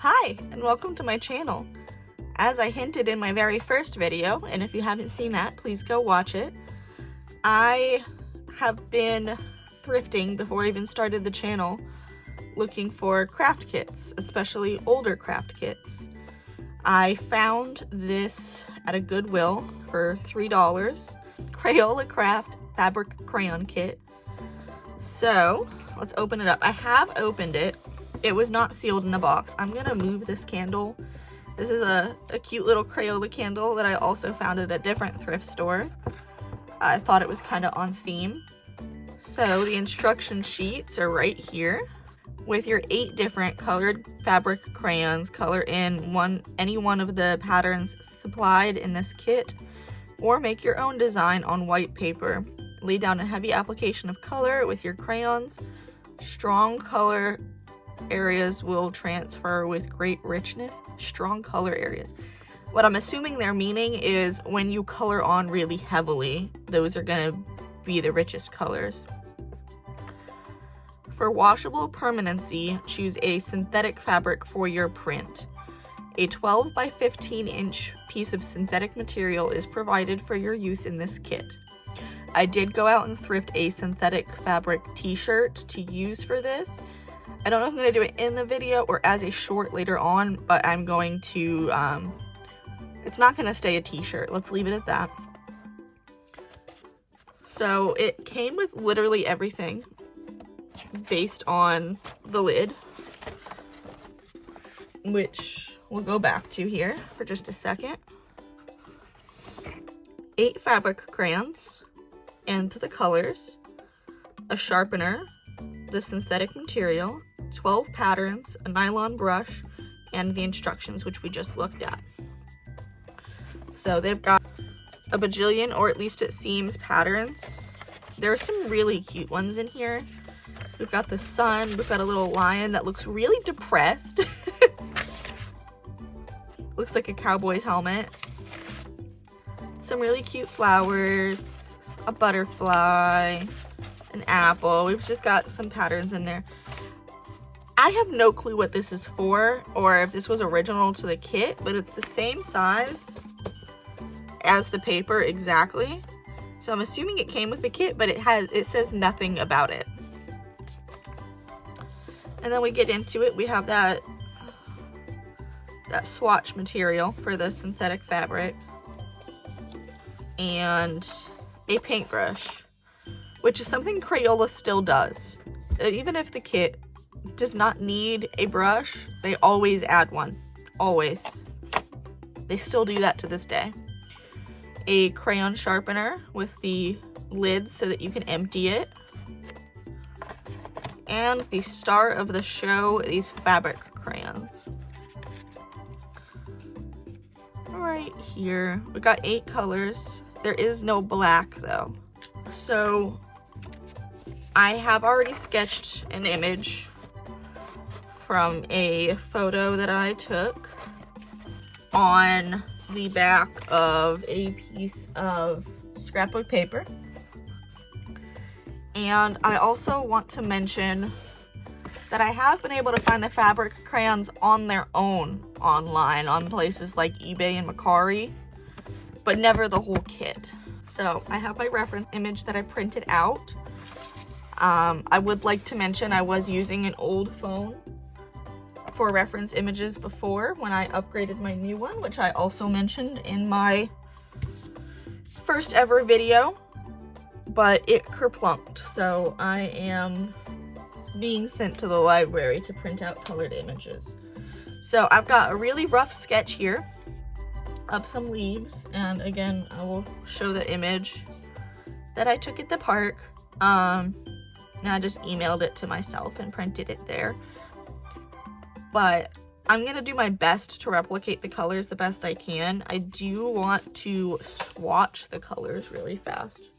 Hi, and welcome to my channel. As I hinted in my very first video, and if you haven't seen that, please go watch it, I have been thrifting before I even started the channel, looking for craft kits, especially older craft kits. I found this at a Goodwill for $3, Crayola Craft Fabric Crayon Kit. So, let's open it up. I have opened it. It was not sealed in the box. I'm gonna move this candle. This is a cute little Crayola candle that I also found at a different thrift store. I thought it was kind of on theme. So the instruction sheets are right here with your 8 different colored fabric crayons. Color in any one of the patterns supplied in this kit, or make your own design on white paper. Lay down a heavy application of color with your crayons. Strong color areas will transfer with great richness. Strong color areas. What I'm assuming they're meaning is when you color on really heavily, those are going to be the richest colors. For washable permanency, choose a synthetic fabric for your print. A 12 by 15 inch piece of synthetic material is provided for your use in this kit. I did go out and thrift a synthetic fabric t-shirt to use for this. I don't know if I'm going to do it in the video or as a short later on, but I'm going to, it's not going to stay a t-shirt. Let's leave it at that. So it came with literally everything based on the lid, which we'll go back to here for just a second. 8 fabric crayons and the colors, a sharpener, the synthetic material, 12 patterns, a nylon brush, and the instructions, which we just looked at. So they've got a bajillion, or at least it seems, patterns. There are some really cute ones in here. We've got the sun, we've got a little lion that looks really depressed. Looks like a cowboy's helmet. Some really cute flowers, a butterfly, an apple. We've just got some patterns in there. I have no clue what this is for, or if this was original to the kit, but it's the same size as the paper exactly. So I'm assuming it came with the kit, but it says nothing about it. And then we get into it. We have that swatch material for the synthetic fabric, and a paintbrush, which is something Crayola still does. Even if the kit does not need a brush, they always add one. Always. They still do that to this day. A crayon sharpener with the lid so that you can empty it. And the star of the show, these fabric crayons. Right here, we got 8 colors. There is no black though. So I have already sketched an image from a photo that I took on the back of a piece of scrapbook paper. And I also want to mention that I have been able to find the fabric crayons on their own online on places like eBay and Macari, but never the whole kit. So I have my reference image that I printed out. I would like to mention I was using an old phone for reference images before when I upgraded my new one, which I also mentioned in my first ever video, but it kerplunked, so I am being sent to the library to print out colored images. So I've got a really rough sketch here of some leaves, and again I will show the image that I took at the park. And I just emailed it to myself and printed it there. But I'm gonna do my best to replicate the colors the best I can. I do want to swatch the colors really fast.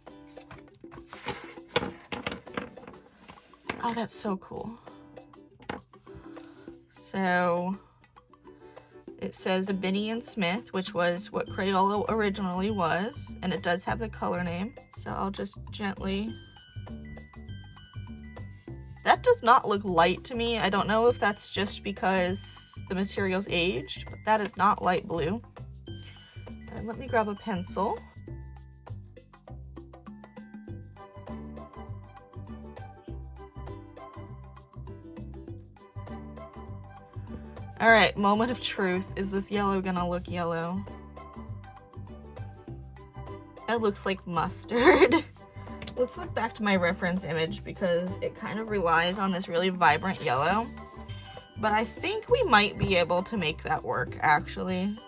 Oh, that's so cool. So it says Binnie and Smith, which was what Crayola originally was, and it does have the color name. So I'll just gently That does not look light to me. I don't know if that's just because the material's aged, but that is not light blue. And let me grab a pencil. All right, moment of truth. Is this yellow gonna look yellow? It looks like mustard. Let's look back to my reference image because it kind of relies on this really vibrant yellow. But I think we might be able to make that work, actually.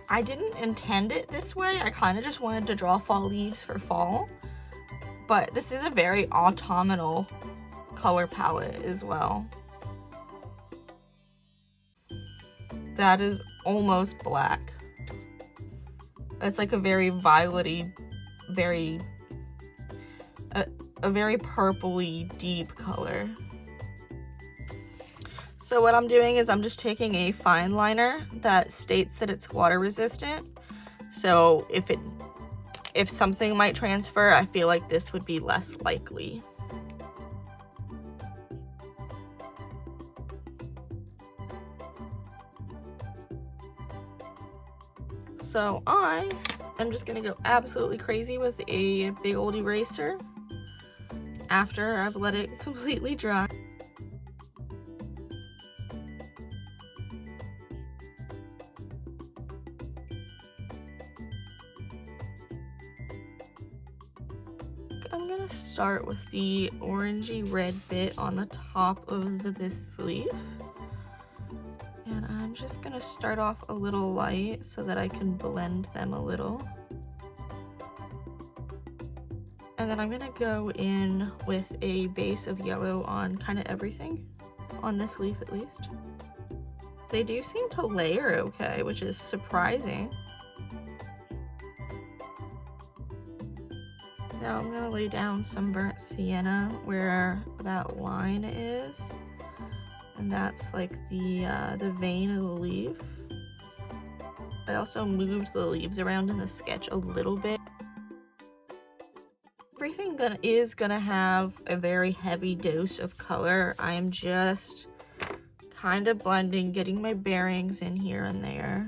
I didn't intend it this way. I kind of just wanted to draw fall leaves for fall. But this is a very autumnal color palette as well. That is almost black. It's like a very violety, a very purpley deep color. So what I'm doing is I'm just taking a fine liner that states that it's water resistant. So if something might transfer, I feel like this would be less likely. So I am just gonna go absolutely crazy with a big old eraser after I've let it completely dry. I'm gonna start with the orangey red bit on the top of this sleeve. And I'm just gonna start off a little light so that I can blend them a little. And then I'm gonna go in with a base of yellow on kind of everything, on this leaf at least. They do seem to layer okay, which is surprising. Now I'm gonna lay down some burnt sienna where that line is. And that's like the vein of the leaf. I also moved the leaves around in the sketch a little bit. Everything is gonna have a very heavy dose of color. I'm just kind of blending, getting my bearings in here and there.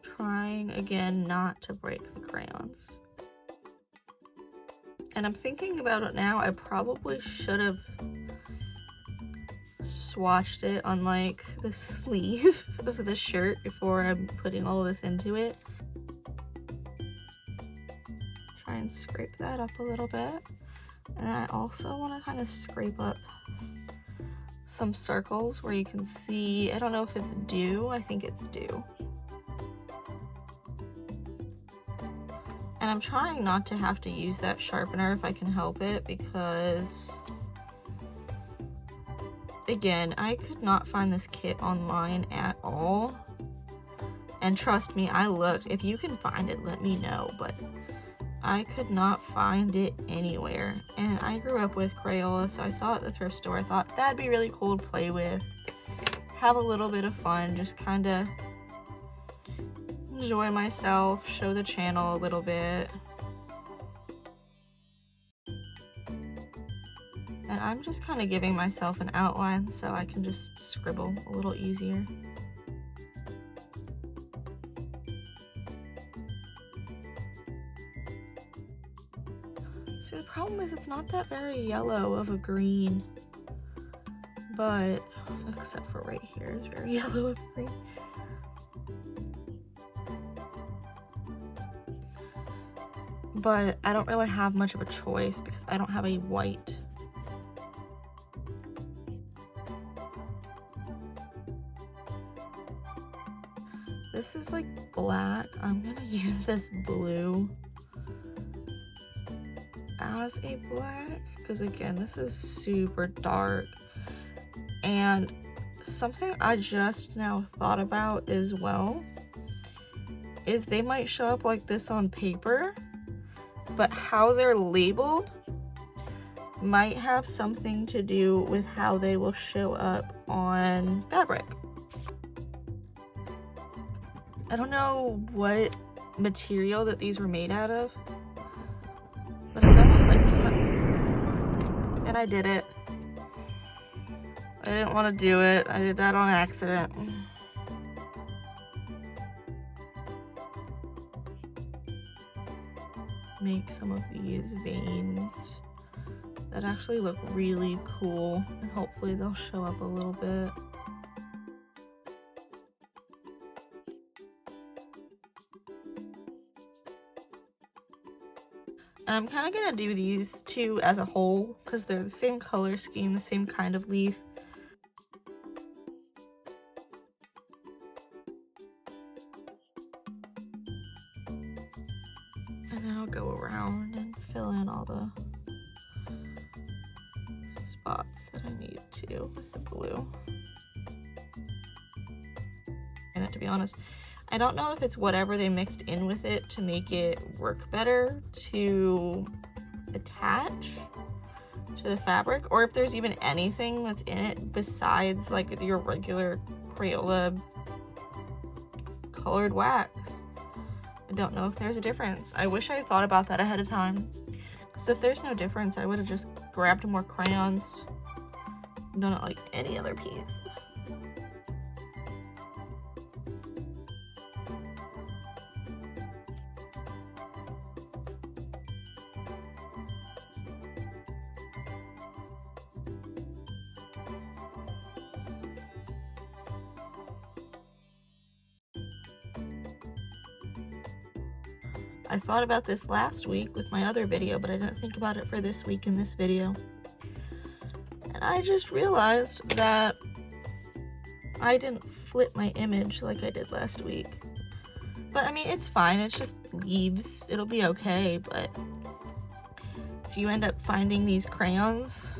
Trying again not to break the crayons. And I'm thinking about it now, I probably should have swatched it on like the sleeve of the shirt before I'm putting all of this into it. Try and scrape that up a little bit. And I also want to kind of scrape up some circles where you can see, I don't know if it's dew, I think it's dew. And I'm trying not to have to use that sharpener if I can help it, because again, I could not find this kit online at all. And trust me, I looked. If you can find it, let me know. But I could not find it anywhere. And I grew up with Crayola, so I saw it at the thrift store. I thought that'd be really cool to play with. Have a little bit of fun. Just kind of enjoy myself. Show the channel a little bit. And I'm just kind of giving myself an outline so I can just scribble a little easier. See, the problem is it's not that very yellow of a green, but except for right here is very yellow of a green. But I don't really have much of a choice because I don't have a white. This is like black. I'm gonna use this blue as a black because again, this is super dark. And something I just now thought about as well is they might show up like this on paper, but how they're labeled might have something to do with how they will show up on fabric. I don't know what material that these were made out of, but it's almost like And I did it. I didn't want to do it. I did that on accident. Make some of these veins that actually look really cool, and hopefully they'll show up a little bit. And I'm kind of gonna do these two as a whole because they're the same color scheme, the same kind of leaf. And then I'll go around and fill in all the spots that I need to with the blue. And to be honest, I don't know if it's whatever they mixed in with it to make it work better to attach to the fabric, or if there's even anything that's in it besides like your regular Crayola colored wax. I don't know if there's a difference. I wish I thought about that ahead of time, because if there's no difference, I would have just grabbed more crayons and done it like any other piece. I thought about this last week with my other video, but I didn't think about it for this week in this video. And I just realized that I didn't flip my image like I did last week. But I mean, it's fine, it's just leaves. It'll be okay, but if you end up finding these crayons,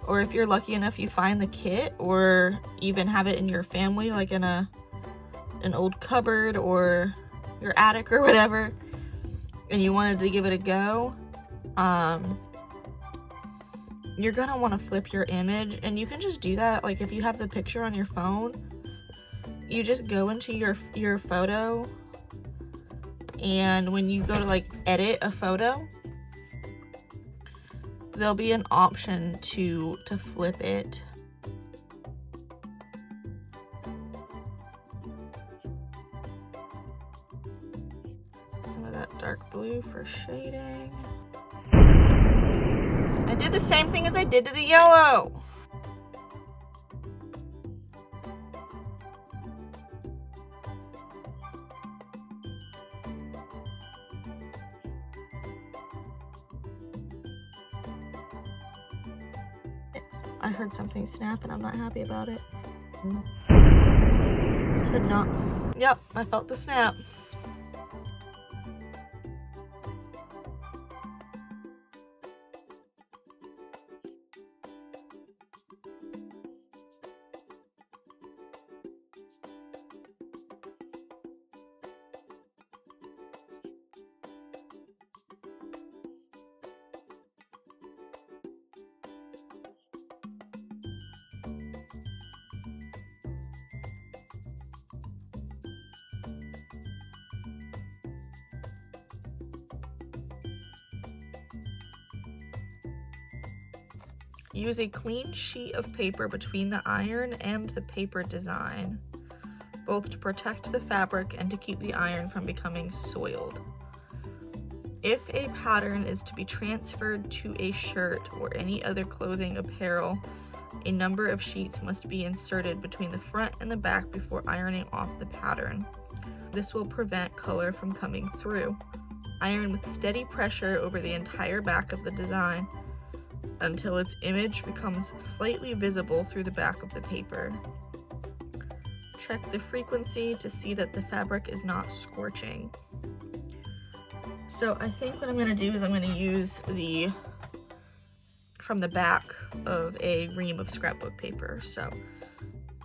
or if you're lucky enough you find the kit, or even have it in your family, like in an old cupboard or your attic or whatever, and you wanted to give it a go, you're gonna want to flip your image. And you can just do that, like if you have the picture on your phone, you just go into your photo, and when you go to like edit a photo, there'll be an option to flip it. Some of that dark blue for shading. I did the same thing as I did to the yellow. I heard something snap and I'm not happy about it. Yep, I felt the snap. Use a clean sheet of paper between the iron and the paper design, both to protect the fabric and to keep the iron from becoming soiled. If a pattern is to be transferred to a shirt or any other clothing apparel, a number of sheets must be inserted between the front and the back before ironing off the pattern. This will prevent color from coming through. Iron with steady pressure over the entire back of the design until its image becomes slightly visible through the back of the paper. Check the frequency to see that the fabric is not scorching. So I think what I'm going to do is I'm going to use from the back of a ream of scrapbook paper. So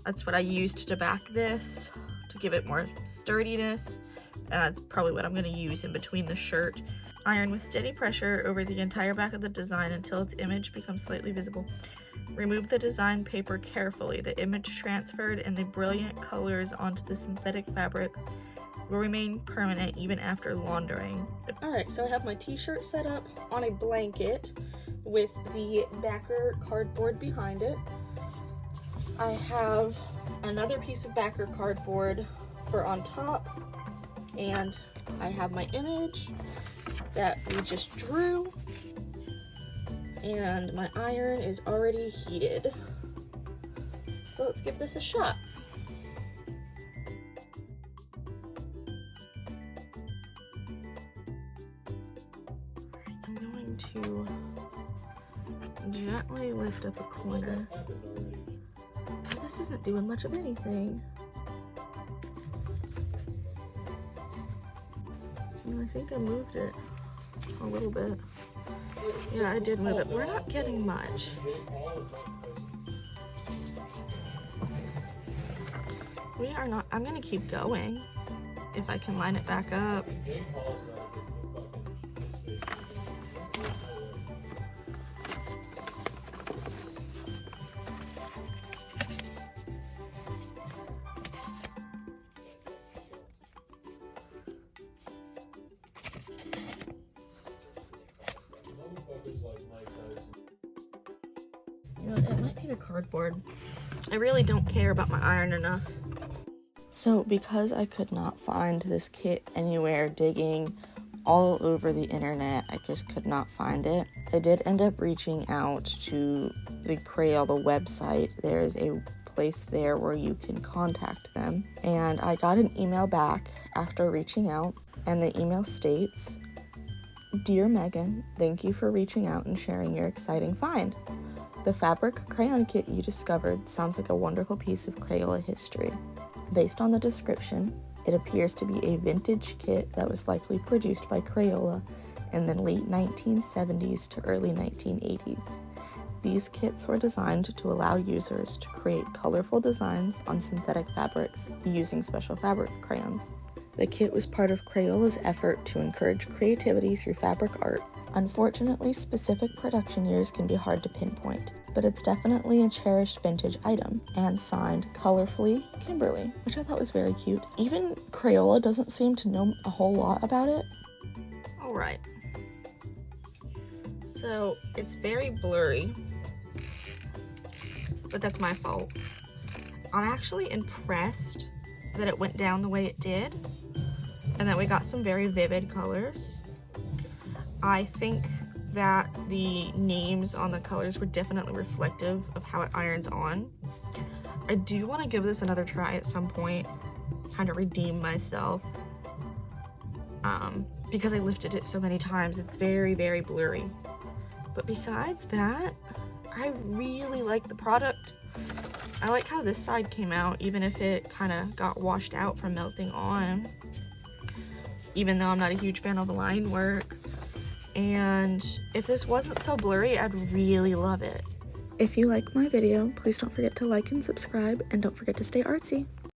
that's what I used to back this, to give it more sturdiness. And that's probably what I'm going to use in between the shirt. Iron with steady pressure over the entire back of the design until its image becomes slightly visible. Remove the design paper carefully. The image transferred and the brilliant colors onto the synthetic fabric will remain permanent even after laundering. Alright, so I have my t-shirt set up on a blanket with the backer cardboard behind it. I have another piece of backer cardboard for on top, and I have my image that we just drew, and my iron is already heated. So let's give this a shot. I'm going to gently lift up a corner. This isn't doing much of anything. I think I moved it a little bit. Yeah, I did move it. We're not getting much. We are not. I'm gonna keep going if I can line it back up. You know, it might be the cardboard. I really don't care about my iron enough. So because I could not find this kit anywhere, digging all over the internet, I just could not find it. I did end up reaching out to the Crayola website. There is a place there where you can contact them. And I got an email back after reaching out, and the email states, "Dear Megan, thank you for reaching out and sharing your exciting find. The fabric crayon kit you discovered sounds like a wonderful piece of Crayola history. Based on the description, it appears to be a vintage kit that was likely produced by Crayola in the late 1970s to early 1980s. These kits were designed to allow users to create colorful designs on synthetic fabrics using special fabric crayons. The kit was part of Crayola's effort to encourage creativity through fabric art. Unfortunately, specific production years can be hard to pinpoint, but it's definitely a cherished vintage item," and signed colorfully, Kimberly, which I thought was very cute. Even Crayola doesn't seem to know a whole lot about it. All right. So it's very blurry, but that's my fault. I'm actually impressed that it went down the way it did, and that we got some very vivid colors. I think that the names on the colors were definitely reflective of how it irons on. I do want to give this another try at some point, kind of redeem myself, because I lifted it so many times. It's very, very blurry. But besides that, I really like the product. I like how this side came out, even if it kind of got washed out from melting on, even though I'm not a huge fan of the line work. And if this wasn't so blurry, I'd really love it. If you like my video, please don't forget to like and subscribe, and don't forget to stay artsy.